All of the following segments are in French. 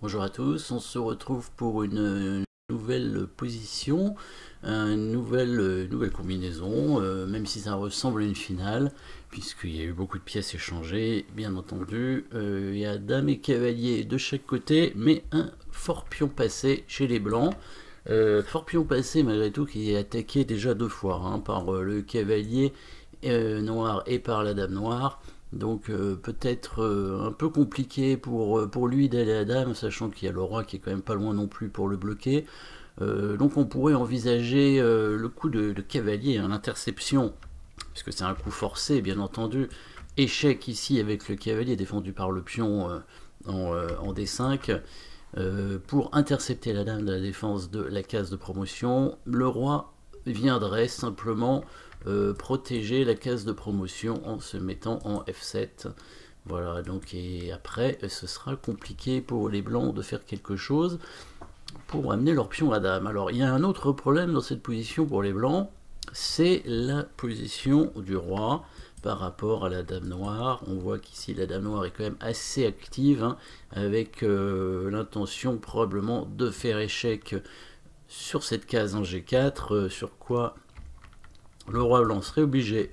Bonjour à tous, on se retrouve pour une nouvelle position, une nouvelle combinaison, même si ça ressemble à une finale, puisqu'il y a eu beaucoup de pièces échangées, bien entendu. Il y a dame et cavalier de chaque côté, mais un fort pion passé chez les blancs. Fort pion passé malgré tout qui est attaqué déjà deux fois, hein, par le cavalier noir et par la dame noire. Donc peut-être un peu compliqué pour lui d'aller à dame, sachant qu'il y a le roi qui est quand même pas loin non plus pour le bloquer. Donc on pourrait envisager le coup de cavalier, hein, l'interception, puisque c'est un coup forcé bien entendu. Échec ici avec le cavalier défendu par le pion en D5. Pour intercepter la dame de la défense de la case de promotion, le roi viendrait simplement protéger la case de promotion en se mettant en F7. Voilà, donc et après ce sera compliqué pour les blancs de faire quelque chose pour amener leur pion à dame. Alors il y a un autre problème dans cette position pour les blancs, c'est la position du roi par rapport à la dame noire. On voit qu'ici la dame noire est quand même assez active, hein, avec l'intention probablement de faire échec sur cette case en G4, sur quoi le roi blanc serait obligé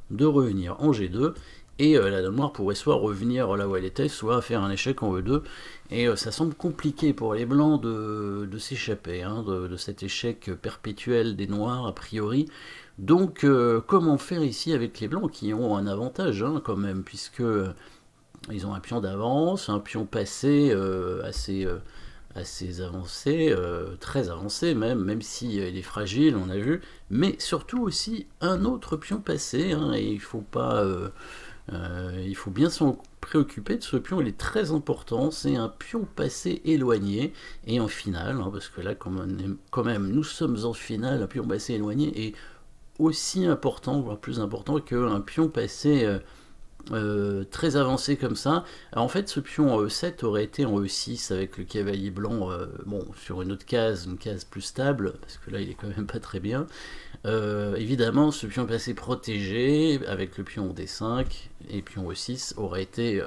de revenir en G2, et la dame noire pourrait soit revenir là où elle était, soit faire un échec en E2, et ça semble compliqué pour les blancs de s'échapper, hein, de cet échec perpétuel des noirs a priori. Donc comment faire ici avec les blancs qui ont un avantage, hein, quand même, puisque ils ont un pion d'avance, un pion passé assez avancé, très avancé même si il est fragile, on a vu, mais surtout aussi un autre pion passé, hein, et il faut bien s'en préoccuper de ce pion, il est très important, c'est un pion passé éloigné, et en finale, hein, parce que là quand même nous sommes en finale, un pion passé éloigné est aussi important, voire plus important qu'un pion passé très avancé comme ça. Alors en fait ce pion en E7 aurait été en E6 avec le cavalier blanc, bon, sur une autre case, une case plus stable, parce que là il est quand même pas très bien. Évidemment ce pion passé protégé avec le pion D5 et pion E6 aurait été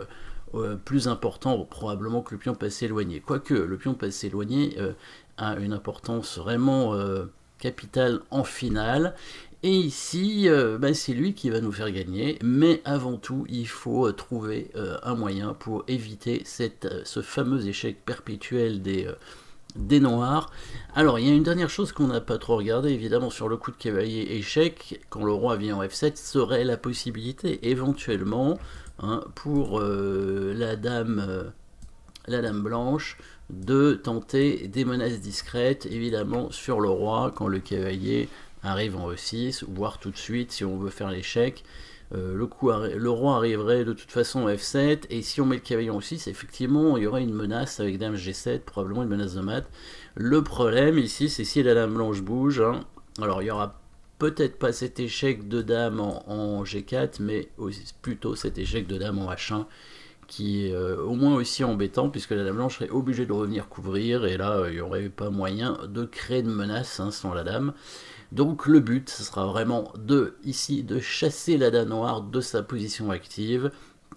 plus important probablement que le pion passé éloigné. Quoique le pion passé éloigné a une importance vraiment capitale en finale. Et ici, c'est lui qui va nous faire gagner, mais avant tout, il faut trouver un moyen pour éviter ce fameux échec perpétuel des noirs. Alors, il y a une dernière chose qu'on n'a pas trop regardé, évidemment, sur le coup de cavalier échec, quand le roi vient en F7, serait la possibilité, éventuellement, hein, pour la dame blanche, de tenter des menaces discrètes, évidemment, sur le roi, quand le cavalier arrive en E6, voire tout de suite si on veut faire l'échec. Le roi arriverait de toute façon en F7, et si on met le cavalier en E6, effectivement, il y aurait une menace avec dame G7, probablement une menace de mat. Le problème ici, c'est si la dame blanche bouge, hein, alors il y aura peut-être pas cet échec de dame en G4, mais plutôt cet échec de dame en H1, qui est au moins aussi embêtant, puisque la dame blanche serait obligée de revenir couvrir, et là, il n'y aurait pas moyen de créer de menace, hein, sans la dame. Donc le but, ce sera vraiment ici, de chasser la dame noire de sa position active,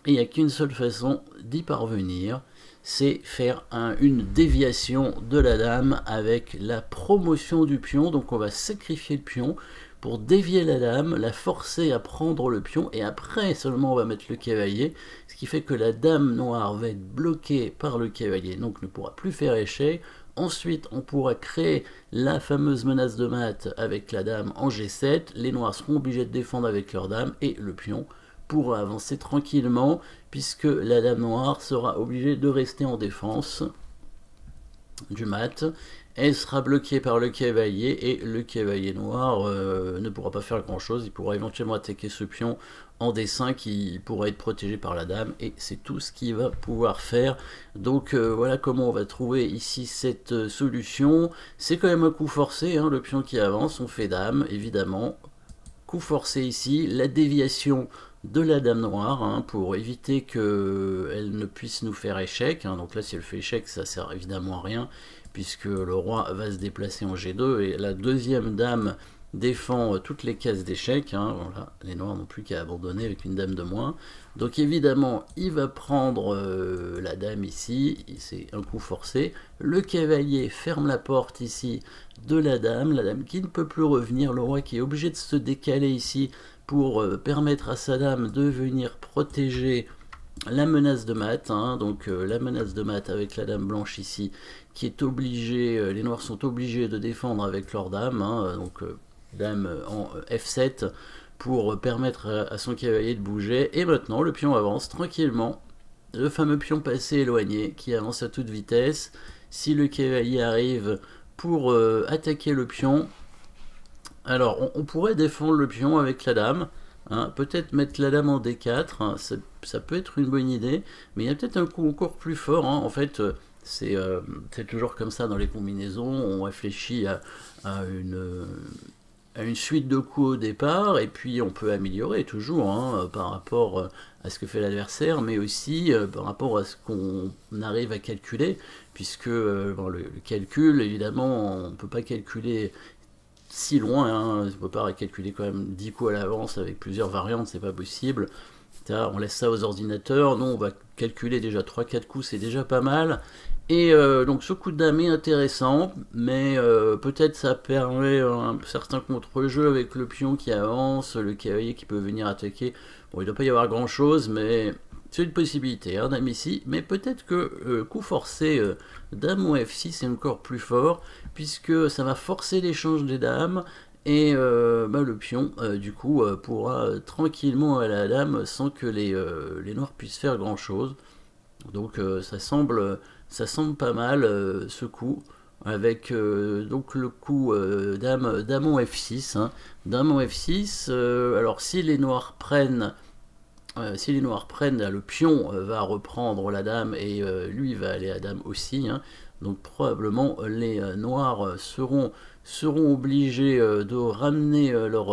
et il n'y a qu'une seule façon d'y parvenir, c'est faire une déviation de la dame avec la promotion du pion. Donc on va sacrifier le pion pour dévier la dame, la forcer à prendre le pion, et après seulement on va mettre le cavalier, ce qui fait que la dame noire va être bloquée par le cavalier, donc ne pourra plus faire échec. Ensuite, on pourra créer la fameuse menace de mat avec la dame en G7, les noirs seront obligés de défendre avec leur dame, et le pion pourra avancer tranquillement, puisque la dame noire sera obligée de rester en défense du mat. Elle sera bloquée par le cavalier, et le cavalier noir ne pourra pas faire grand chose, il pourra éventuellement attaquer ce pion en D5 qui pourra être protégé par la dame, et c'est tout ce qu'il va pouvoir faire. Donc voilà comment on va trouver ici cette solution. C'est quand même un coup forcé, hein, le pion qui avance, on fait dame évidemment. Coup forcé ici, la déviation de la dame noire, hein, pour éviter qu'elle ne puisse nous faire échec, hein. Donc là si elle fait échec ça sert évidemment à rien, puisque le roi va se déplacer en G2, et la deuxième dame défend toutes les cases d'échecs, hein, voilà, les noirs n'ont plus qu'à abandonner avec une dame de moins. Donc évidemment, il va prendre la dame ici, c'est un coup forcé. Le cavalier ferme la porte ici de la dame qui ne peut plus revenir, le roi qui est obligé de se décaler ici pour permettre à sa dame de venir protéger la menace de mat, hein, donc la menace de mat avec la dame blanche ici, qui est obligée, les noirs sont obligés de défendre avec leur dame, hein, donc dame en F7 pour permettre à son cavalier de bouger. Et maintenant le pion avance tranquillement, le fameux pion passé éloigné qui avance à toute vitesse. Si le cavalier arrive pour attaquer le pion, alors on pourrait défendre le pion avec la dame, hein, peut-être mettre la dame en D4, hein, ça peut être une bonne idée, mais il y a peut-être un coup encore plus fort, hein. En fait c'est toujours comme ça dans les combinaisons, on réfléchit à une suite de coups au départ, et puis on peut améliorer toujours, hein, par rapport à ce que fait l'adversaire, mais aussi par rapport à ce qu'on arrive à calculer, puisque bon, le calcul, évidemment, on ne peut pas calculer si loin, hein, on ne peut pas calculer quand même 10 coups à l'avance avec plusieurs variantes, c'est pas possible. On laisse ça aux ordinateurs, nous on va calculer déjà 3-4 coups, c'est déjà pas mal. Et donc ce coup de dame est intéressant, mais peut-être ça permet un certain contre-jeu avec le pion qui avance, le cavalier qui peut venir attaquer. Bon, il ne doit pas y avoir grand-chose, mais c'est une possibilité, hein, dame ici. Mais peut-être que coup forcé, dame au F6 est encore plus fort, puisque ça va forcer l'échange des dames, et le pion, du coup, pourra tranquillement aller à la dame sans que les noirs puissent faire grand-chose. Donc ça semble pas mal ce coup, avec donc le coup dame en F6, hein. Dame en F6, alors si les noirs prennent, là, le pion va reprendre la dame, et lui va aller à dame aussi, hein. Donc probablement les noirs seront obligés de ramener leur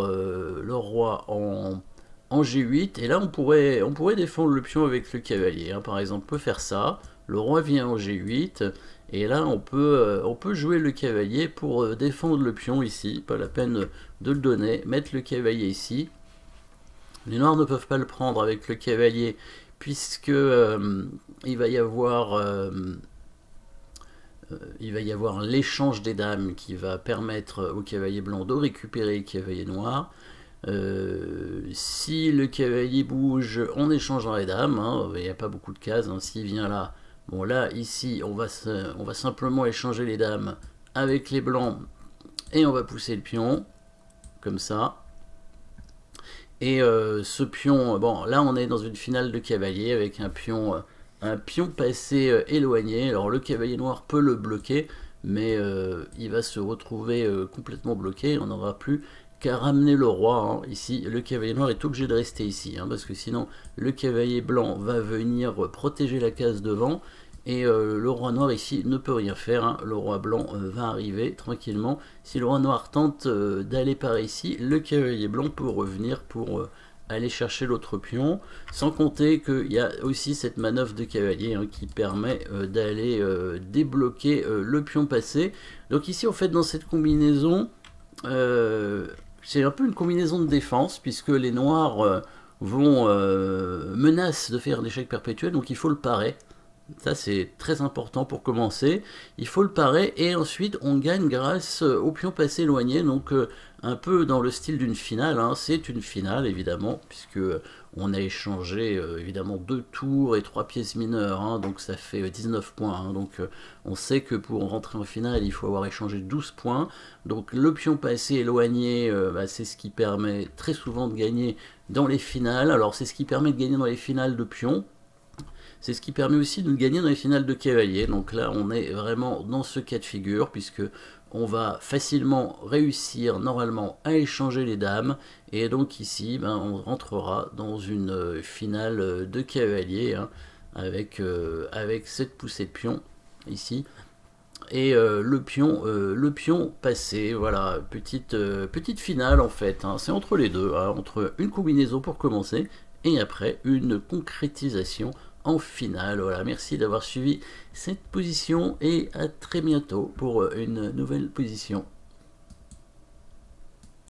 roi en G8, et là on pourrait défendre le pion avec le cavalier, hein. Par exemple, on peut faire ça, le roi vient en G8, et là on peut jouer le cavalier pour défendre le pion ici, pas la peine de le donner, mettre le cavalier ici. Les noirs ne peuvent pas le prendre avec le cavalier, puisque il va y avoir l'échange des dames qui va permettre au cavalier blanc de récupérer le cavalier noir. Si le cavalier bouge en échangeant les dames, hein, il n'y a pas beaucoup de cases, hein, s'il vient là, bon là ici on va simplement échanger les dames avec les blancs, et on va pousser le pion, comme ça. Et ce pion, bon là on est dans une finale de cavalier avec un pion passé éloigné. Alors le cavalier noir peut le bloquer, mais il va se retrouver complètement bloqué, on n'aura plus qu'à ramener le roi, hein. Ici le cavalier noir est obligé de rester ici, hein, parce que sinon le cavalier blanc va venir protéger la case devant, et le roi noir ici ne peut rien faire, hein. Le roi blanc va arriver tranquillement. Si le roi noir tente d'aller par ici, le cavalier blanc peut revenir pour aller chercher l'autre pion, sans compter qu'il y a aussi cette manœuvre de cavalier, hein, qui permet d'aller débloquer le pion passé. Donc ici en fait dans cette combinaison, c'est un peu une combinaison de défense, puisque les noirs menacent de faire l'échec perpétuel, donc il faut le parer. Ça c'est très important pour commencer, il faut le parer, et ensuite on gagne grâce au pion passé éloigné, donc un peu dans le style d'une finale, hein. C'est une finale évidemment, puisque on a échangé évidemment 2 tours et 3 pièces mineures, hein, donc ça fait 19 points, hein. Donc on sait que pour rentrer en finale il faut avoir échangé 12 points, donc le pion passé éloigné, c'est ce qui permet très souvent de gagner dans les finales. Alors c'est ce qui permet de gagner dans les finales de pion, c'est ce qui permet aussi de gagner dans les finales de cavalier. Donc là on est vraiment dans ce cas de figure, puisque on va facilement réussir normalement à échanger les dames, et donc ici on rentrera dans une finale de cavalier, hein, avec cette poussée de pion ici, et le pion passé. Voilà, petite finale en fait, hein. C'est entre les deux, hein, entre une combinaison pour commencer, et après une concrétisation en finale. Voilà, merci d'avoir suivi cette position, et à très bientôt pour une nouvelle position.